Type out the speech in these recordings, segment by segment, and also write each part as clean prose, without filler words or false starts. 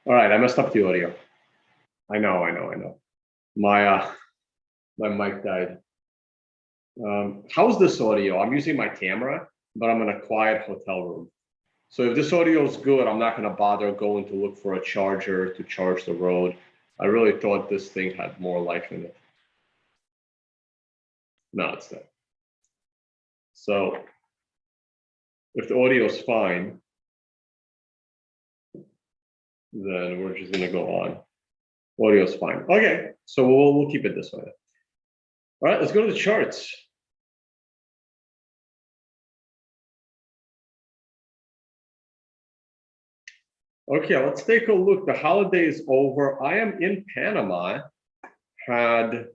All right, I messed up the audio. I know. My mic died. How's this audio? I'm using my camera, but I'm in a quiet hotel room. So if this audio is good, I'm not going to bother going to look for a charger to charge the Rode. I really thought this thing had more life in it. No, it's not. So if the audio is fine, then we're just going to go on. Audio is fine. Okay, so we'll keep it this way. All right, let's go to the charts. Okay, let's take a look. The holiday is over. I am in Panama. The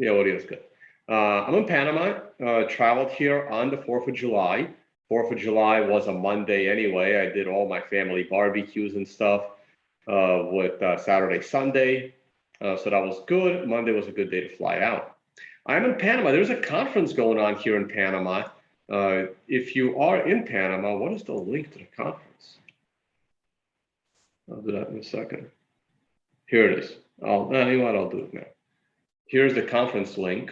audio is good. I'm in Panama. Traveled here on the 4th of July. 4th of July was a Monday anyway. I did all my family barbecues and stuff with Saturday, Sunday. So that was good. Monday was a good day to fly out. I'm in Panama. There's a conference going on here in Panama. If you are in Panama, what is the link to the conference? I'll do that in a second. Here it is. You know what? I'll do it now. Here's the conference link.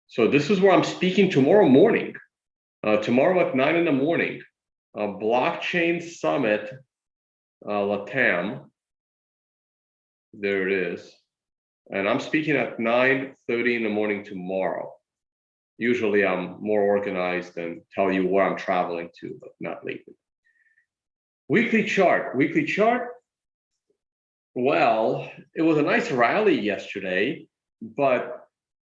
So this is where I'm speaking tomorrow morning. Tomorrow at 9 in the morning. Blockchain Summit, LATAM. There it is. And I'm speaking at 9:30 in the morning tomorrow. Usually I'm more organized and tell you where I'm traveling to, but not lately. Weekly chart. Well, it was a nice rally yesterday, but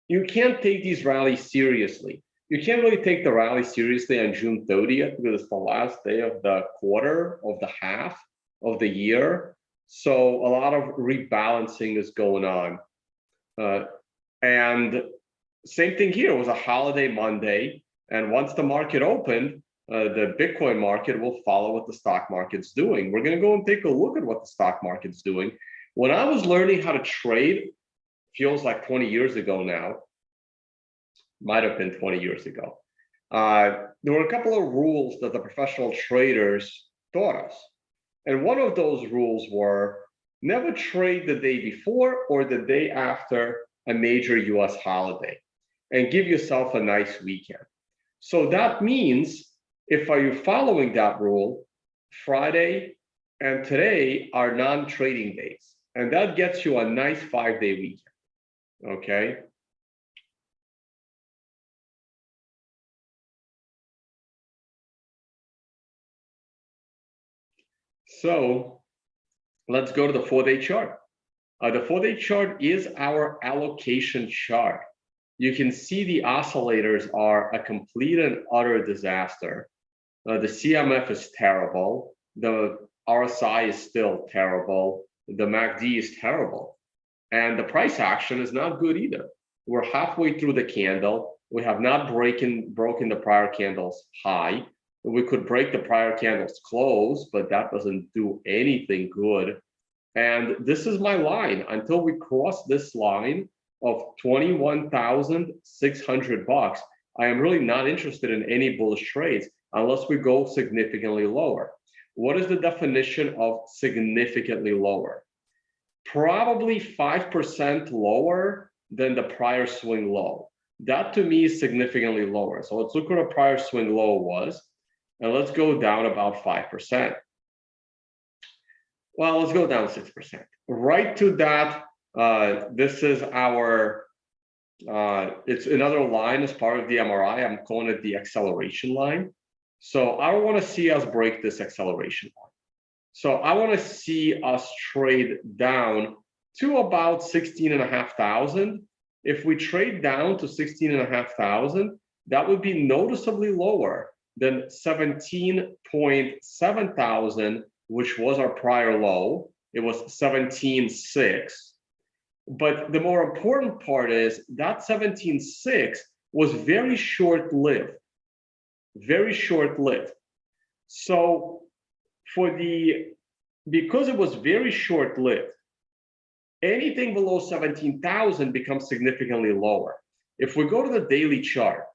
you can't take these rallies seriously. You can't really take the rally seriously on June 30th because it's the last day of the quarter, of the half of the year. So a lot of rebalancing is going on. And same thing here. It was a holiday Monday. And once the market opened, the Bitcoin market will follow what the stock market's doing. We're going to go and take a look at what the stock market's doing. When I was learning how to trade, feels like 20 years ago now, might have been 20 years ago. There were a couple of rules that the professional traders taught us. And one of those rules were never trade the day before or the day after a major US holiday and give yourself a nice weekend. So that means if you're following that rule, Friday and today are non-trading days. And that gets you a nice 5-day weekend, okay? So let's go to the 4-day chart. The 4-day chart is our allocation chart. You can see the oscillators are a complete and utter disaster. The CMF is terrible. The RSI is still terrible. The MACD is terrible. And the price action is not good either. We're halfway through the candle. We have not broken the prior candle's high. We could break the prior candle's close, but that doesn't do anything good. And this is my line. Until we cross this line of 21,600 bucks, I am really not interested in any bullish trades unless we go significantly lower. What is the definition of significantly lower? Probably 5% lower than the prior swing low. That to me is significantly lower. So let's look what a prior swing low was, and let's go down about 5%. Well, let's go down 6%. Right to that, this is our, it's another line as part of the MRI. I'm calling it the acceleration line. So I want to see us break this acceleration line. So I want to see us trade down to about 16,500. If we trade down to 16,500, that would be noticeably lower than 17.7 thousand, which was our prior low. It was 17.6. But the more important part is that 17.6 was very short-lived. Very short-lived. So because it was very short-lived, anything below 17,000 becomes significantly lower. If we go to the daily chart,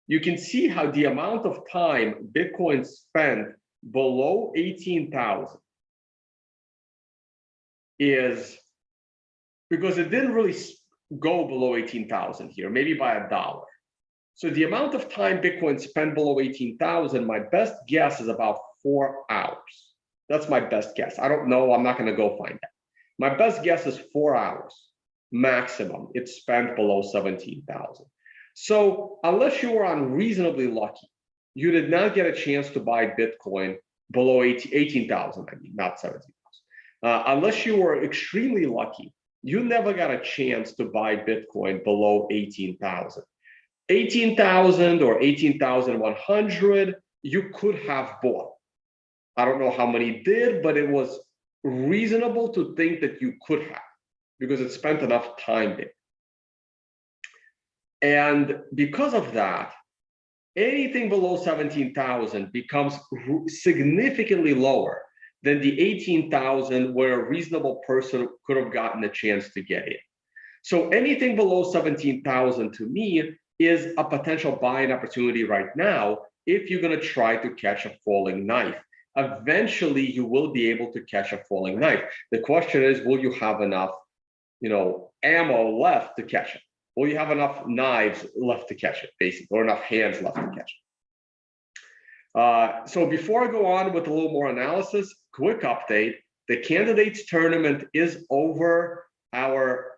you can see how the amount of time Bitcoin spent below 18,000 is, because it didn't really go below 18,000 here, maybe by $1. So the amount of time Bitcoin spent below 18,000, my best guess is about 4 hours. That's my best guess. I don't know. I'm not going to go find that. My best guess is 4 hours maximum it's spent below 17,000. So unless you were unreasonably lucky, you did not get a chance to buy Bitcoin below 18,000, I mean, not 17,000. Unless you were extremely lucky, you never got a chance to buy Bitcoin below 18,000. 18,000 or 18,100, you could have bought. I don't know how many did, but it was reasonable to think that you could have, because it spent enough time there. And because of that, anything below 17,000 becomes significantly lower than the 18,000 where a reasonable person could have gotten a chance to get in. So anything below 17,000 to me is a potential buying opportunity right now if you're going to try to catch a falling knife. Eventually, you will be able to catch a falling knife. The question is, will you have enough, ammo left to catch it? Will you have enough knives left to catch it, basically, or enough hands left to catch it? So before I go on with a little more analysis, quick update. The candidates tournament is over. Our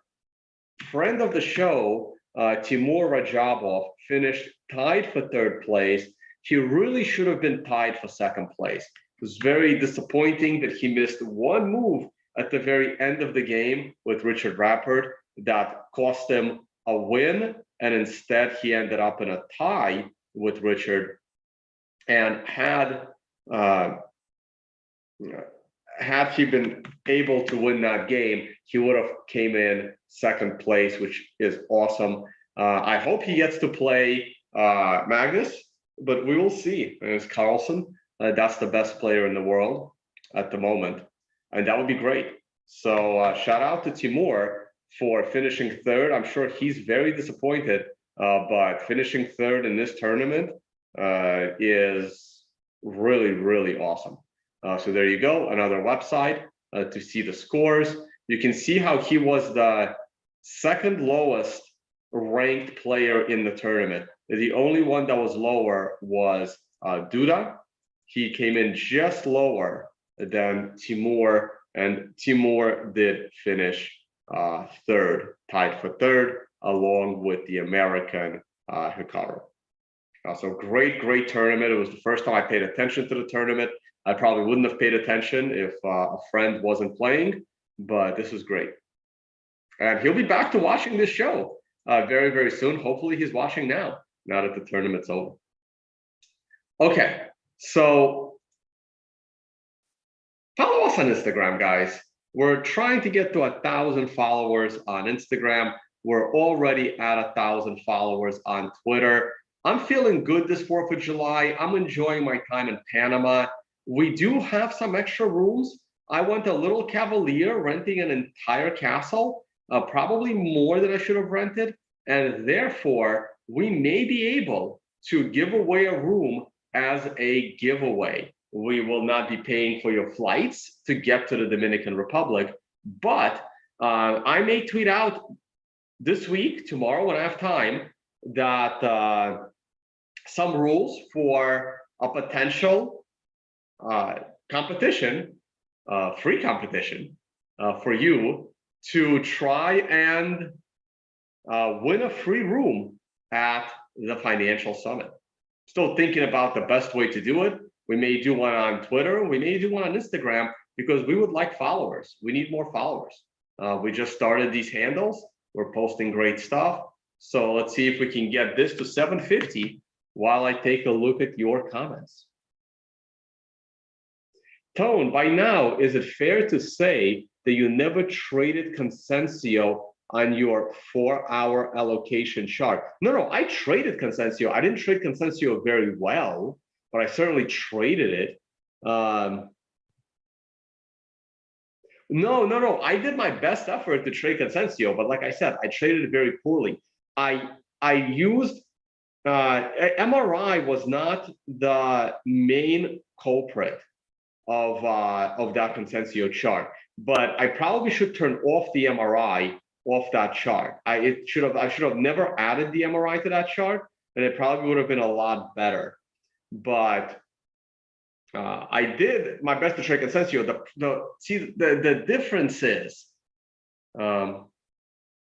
friend of the show, Timur Rajabov, finished tied for third place. He really should have been tied for second place. It was very disappointing that he missed one move at the very end of the game with Richard Rappert that cost him a win, and instead he ended up in a tie with Richard. And had he been able to win that game, he would have came in second place, which is awesome. I hope he gets to play Magnus, but we will see. It's Carlsen. That's the best player in the world at the moment, and that would be great. So shout out to Timur for finishing third. I'm sure he's very disappointed, but finishing third in this tournament is really, really awesome. So there you go, another website to see the scores. You can see how he was the second lowest ranked player in the tournament. The only one that was lower was Duda. He came in just lower than Timur, and Timur did finish third, tied for third, along with the American Hikaru. So great tournament. It was the first time I paid attention to the tournament. I probably wouldn't have paid attention if a friend wasn't playing, but this is great. And he'll be back to watching this show very, very soon. Hopefully he's watching now that the tournament's over. Okay, so follow us on Instagram, guys. We're trying to get to 1,000 followers on Instagram. We're already at 1,000 followers on Twitter. I'm feeling good this 4th of July. I'm enjoying my time in Panama. We do have some extra rooms. I went a little cavalier, renting an entire castle, probably more than I should have rented. And therefore, we may be able to give away a room as a giveaway. We will not be paying for your flights to get to the Dominican Republic, but I may tweet out this week, tomorrow when I have time, that some rules for a potential competition, free competition for you to try and win a free room at the Financial Summit. Still thinking about the best way to do it. We may do one on Twitter. We may do one on Instagram because we would like followers. We need more followers. We just started these handles. We're posting great stuff. So let's see if we can get this to 750 while I take a look at your comments. Tone, by now, is it fair to say that you never traded Consensio on your 4-hour allocation chart? No, I traded Consensio. I didn't trade Consensio very well, but I certainly traded it. No. I did my best effort to trade Consensio, but like I said, I traded it very poorly. I used MRI was not the main culprit of that Consensio chart, but I probably should turn off the MRI off that chart. I should have never added the MRI to that chart, and it probably would have been a lot better. But I did my best to trade Consensio. The difference is, let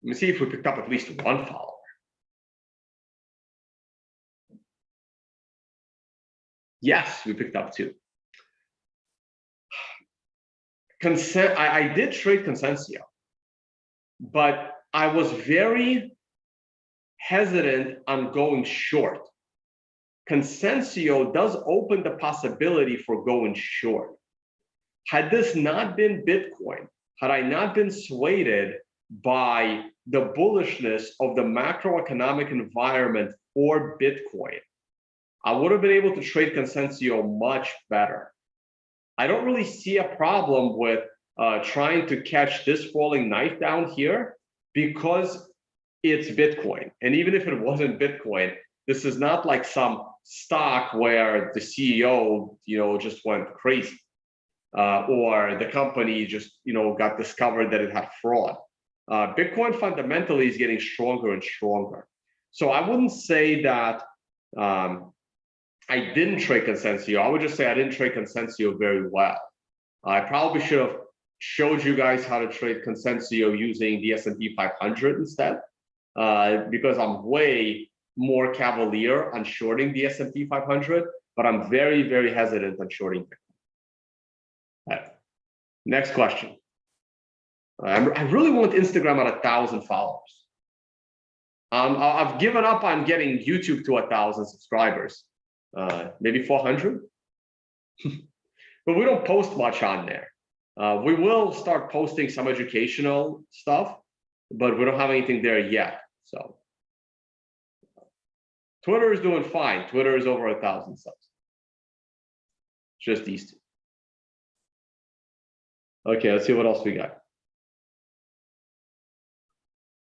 me see if we picked up at least one follower. Yes, we picked up two. I did trade Consensio, but I was very hesitant on going short. Consensio does open the possibility for going short. Had this not been Bitcoin, had I not been swayed by the bullishness of the macroeconomic environment for Bitcoin, I would have been able to trade Consensio much better. I don't really see a problem with trying to catch this falling knife down here because it's Bitcoin. And even if it wasn't Bitcoin, this is not like some stock where the CEO, just went crazy, or the company just, got discovered that it had fraud. Bitcoin fundamentally is getting stronger and stronger. So I wouldn't say that I didn't trade Consensio. I would just say I didn't trade Consensio very well. I probably should have showed you guys how to trade Consensio using the S&P 500 instead, because I'm way more cavalier on shorting the S&P 500, but I'm very, very hesitant on shorting Bitcoin. Right. Next question. I really want Instagram at 1,000 followers. I've given up on getting YouTube to 1,000 subscribers. Maybe 400, but we don't post much on there. We will start posting some educational stuff, but we don't have anything there yet. So Twitter is doing fine. Twitter is over 1,000 subs. Just these two. Okay, let's see what else we got.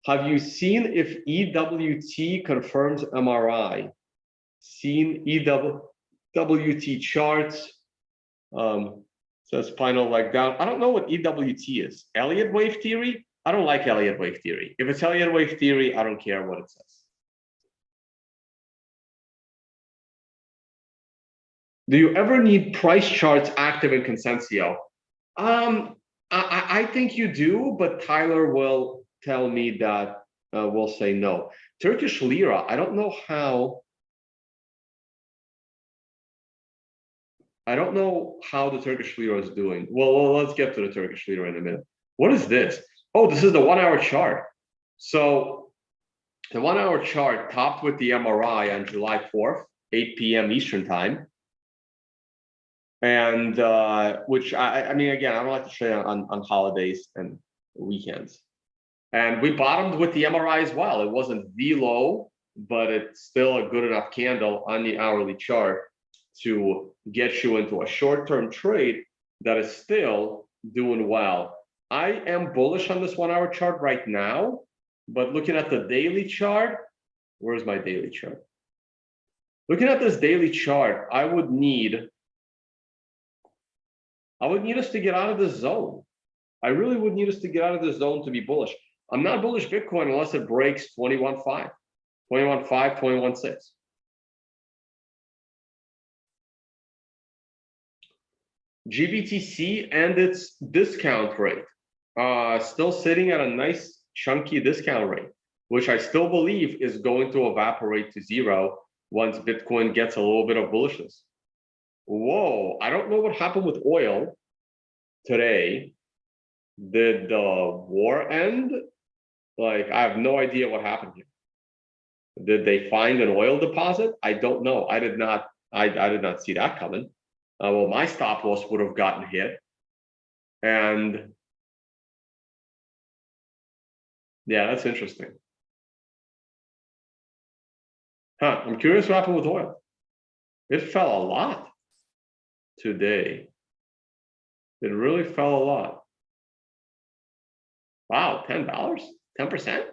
Have you seen if EWT confirms MRI? Seen EWT charts, says spinal leg down. I don't know what EWT is. Elliott wave theory? I don't like Elliott wave theory. If it's Elliott wave theory, I don't care what it says. Do you ever need price charts active in Consensio? I think you do, but Tyler will tell me that we'll say no. Turkish lira, I don't know how. I don't know how the Turkish lira is doing. Well, let's get to the Turkish lira in a minute. What is this? Oh, this is the 1 hour chart. So the 1 hour chart topped with the MRI on July 4th, 8 p.m. Eastern time. And which I mean, again, I don't like to trade on holidays and weekends. And we bottomed with the MRI as well. It wasn't the low, but it's still a good enough candle on the hourly chart to get you into a short-term trade that is still doing well. I am bullish on this 1 hour chart right now, but looking at the daily chart, where's my daily chart? Looking at this daily chart, I would need us to get out of this zone. I really would need us to get out of this zone to be bullish. I'm not bullish Bitcoin unless it breaks 21.5, 21.5, 21.6. GBTC and its discount rate still sitting at a nice chunky discount rate, which I still believe is going to evaporate to zero once Bitcoin gets a little bit of bullishness. Whoa, I don't know what happened with oil today. Did the war end? Like, I have no idea what happened here. Did they find an oil deposit? I don't know. I did not see that coming. Well, my stop loss would have gotten hit. And yeah, that's interesting. Huh, I'm curious what happened with oil. It fell a lot today. It really fell a lot. Wow, $10, 10%?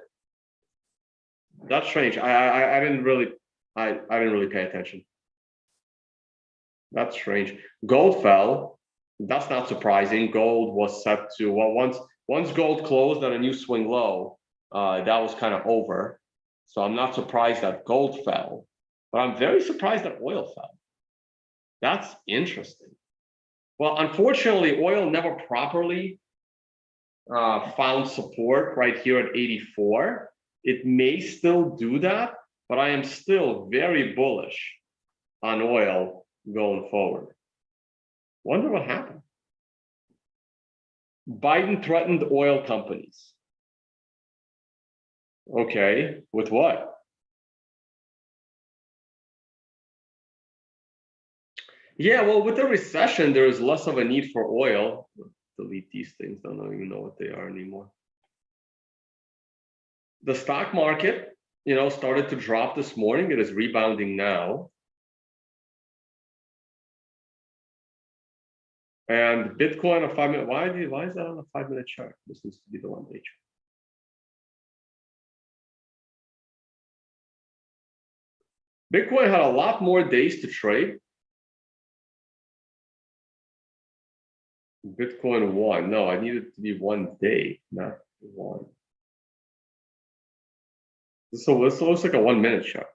That's strange. I I didn't really pay attention. That's strange. Gold fell. That's not surprising. Gold was set to, well, once gold closed at a new swing low, that was kind of over. So I'm not surprised that gold fell, but I'm very surprised that oil fell. That's interesting. Well, unfortunately, oil never properly found support right here at 84. It may still do that, but I am still very bullish on oil going forward. Wonder what happened. Biden threatened oil companies. Okay, with what? Yeah, well, with the recession, there is less of a need for oil. Delete these things, I don't even know what they are anymore. The stock market, started to drop this morning. It is rebounding now. And Bitcoin, a 5 minute, why is that on a 5 minute chart? This needs to be the 1 day chart. Bitcoin had a lot more days to trade. Bitcoin 1. No, I need it to be 1 day, not 1. So this looks like a 1 minute chart.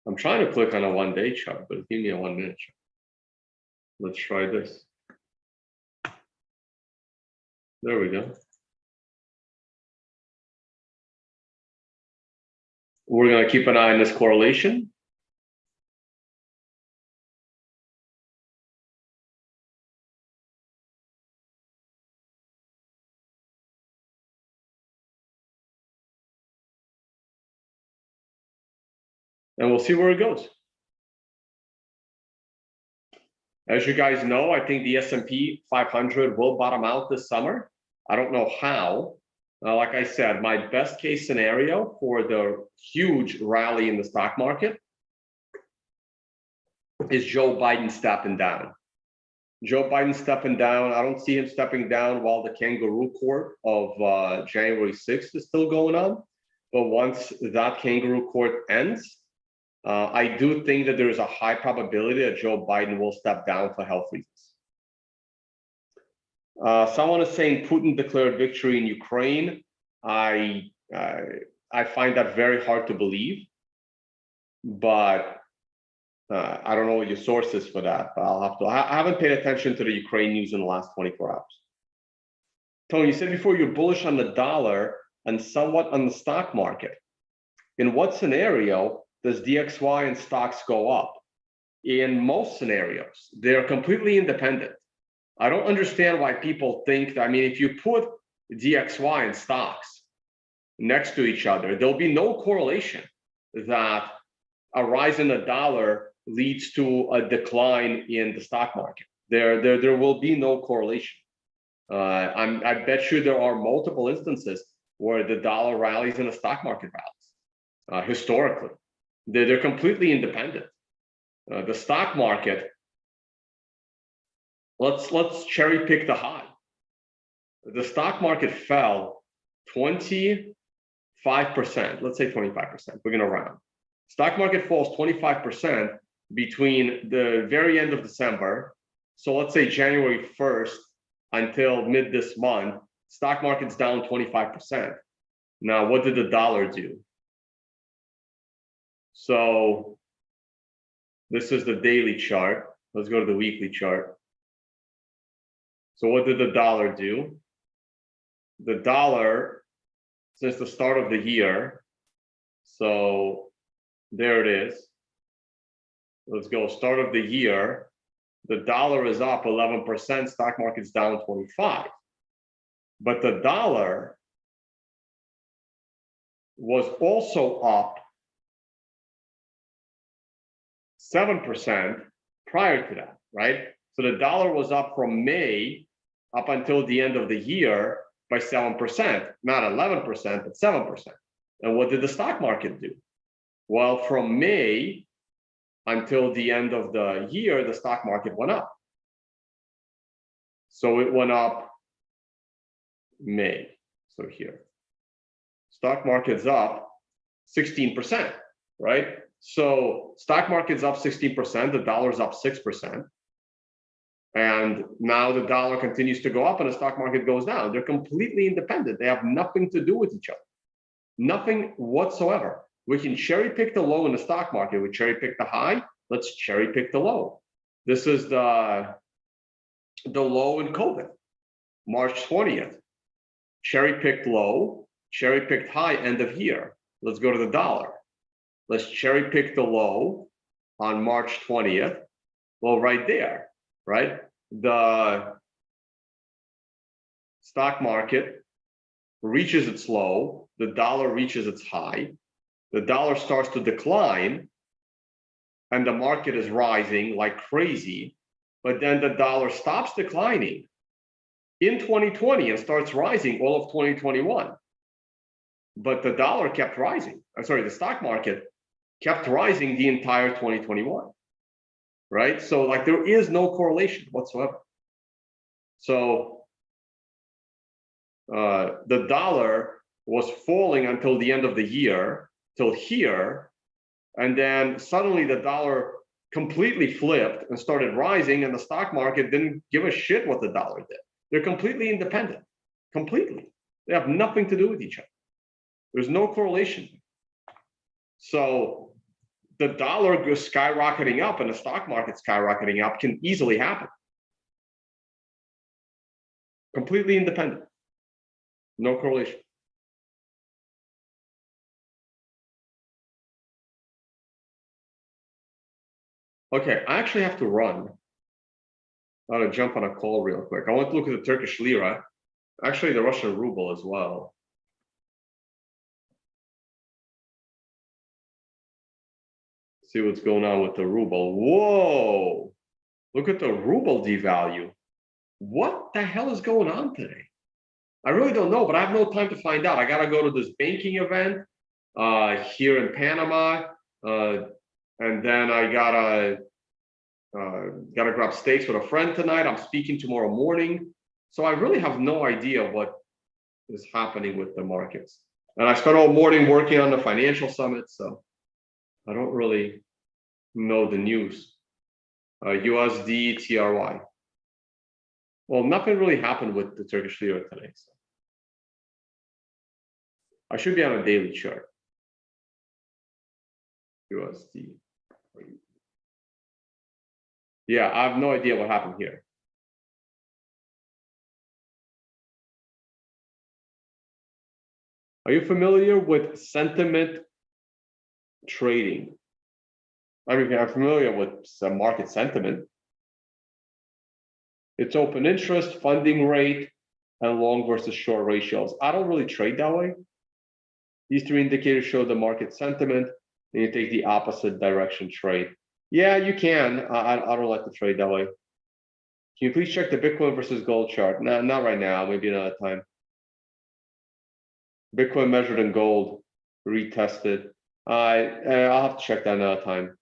I'm trying to click on a 1 day chart, but give me a 1 minute chart. Let's try this. There we go. We're going to keep an eye on this correlation. And we'll see where it goes. As you guys know, I think the S&P 500 will bottom out this summer. I don't know how. Like I said, my best case scenario for the huge rally in the stock market is Joe Biden stepping down. Joe Biden stepping down. I don't see him stepping down while the kangaroo court of January 6th is still going on. But once that kangaroo court ends, I do think that there is a high probability that Joe Biden will step down for health reasons. Someone is saying Putin declared victory in Ukraine. I find that very hard to believe, but I don't know what your source is for that. But I'll have to. I haven't paid attention to the Ukraine news in the last 24 hours. Tony, you said before you're bullish on the dollar and somewhat on the stock market. In what scenario does DXY and stocks go up? In most scenarios, they're completely independent. I don't understand why people think that, if you put DXY and stocks next to each other, there'll be no correlation that a rise in the dollar leads to a decline in the stock market. There will be no correlation. I bet you there are multiple instances where the dollar rallies and the stock market rallies, historically. They're completely independent. The stock market, let's cherry pick the high. The stock market fell 25%. Let's say 25%. We're going to round. Stock market falls 25% between the very end of December. So let's say January 1st until mid this month. Stock market's down 25%. Now, what did the dollar do? So this is the daily chart. Let's go to the weekly chart. So what did the dollar do? The dollar, since the start of the year, so there it is. Let's go, start of the year, the dollar is up 11%, stock market's down 25%. But the dollar was also up 7% prior to that, right? So the dollar was up from May up until the end of the year by 7%, not 11%, but 7%. And what did the stock market do? Well, from May until the end of the year, the stock market went up. So it went up May. So here, stock market's up 16%, right? So stock market's up 16%, the dollar's up 6%. And now the dollar continues to go up and the stock market goes down. They're completely independent. They have nothing to do with each other. Nothing whatsoever. We can cherry pick the low in the stock market. We cherry pick the high. Let's cherry pick the low. This is the low in COVID, March 20th. Cherry picked low, cherry picked high, end of year. Let's go to the dollar. Let's cherry pick the low on March 20th. Well, right there, right? The stock market reaches its low, the dollar reaches its high, the dollar starts to decline, and the market is rising like crazy, but then the dollar stops declining in 2020 and starts rising all of 2021. But the dollar kept rising. I'm sorry, the stock market kept rising the entire 2021, right? So like there is no correlation whatsoever. So the dollar was falling until the end of the year, till here, and then suddenly the dollar completely flipped and started rising, and the stock market didn't give a shit what the dollar did. They're completely independent, completely. They have nothing to do with each other. There's no correlation. So the dollar goes skyrocketing up and the stock market skyrocketing up can easily happen. Completely independent, no correlation. Okay, I actually have to run. I want to jump on a call real quick. I want to look at the Turkish lira, actually the Russian ruble as well. See what's going on with the ruble. Whoa, look at the ruble devalue. What the hell is going on today? I really don't know, but I have no time to find out. I got to go to this banking event here in Panama. And then I gotta grab steaks with a friend tonight. I'm speaking tomorrow morning. So I really have no idea what is happening with the markets. And I spent all morning working on the financial summit, so I don't really know the news. USD, TRY. Well, nothing really happened with the Turkish lira today. So I should be on a daily chart. USD. Yeah, I have no idea what happened here. Are you familiar with sentiment trading? I mean, I'm familiar with some market sentiment. It's open interest, funding rate, and long versus short ratios. I don't really trade that way. These three indicators show the market sentiment, and you take the opposite direction trade. Yeah, you can. I don't like to trade that way. Can you please check the Bitcoin versus gold chart? No, not right now, maybe another time. Bitcoin measured in gold, retested. I'll have to check that another time.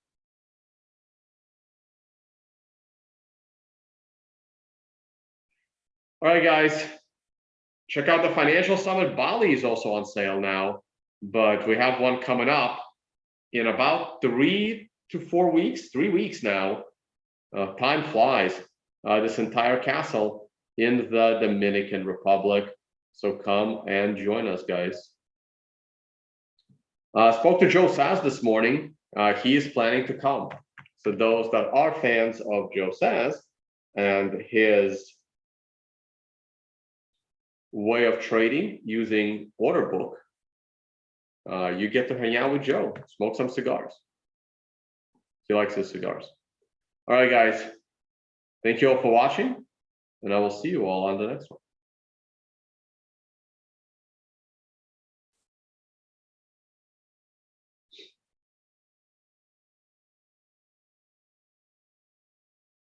All right, guys, check out the Financial Summit. Bali is also on sale now, but we have one coming up in about 3 to 4 weeks, 3 weeks now. Time flies. This entire castle in the Dominican Republic. So come and join us, guys. Spoke to Joe Saz this morning. He is planning to come. So those that are fans of Joe Saz and his way of trading using order book, you get to hang out with Joe, smoke some cigars. He likes his cigars. All right, guys. Thank you all for watching, and I will see you all on the next one.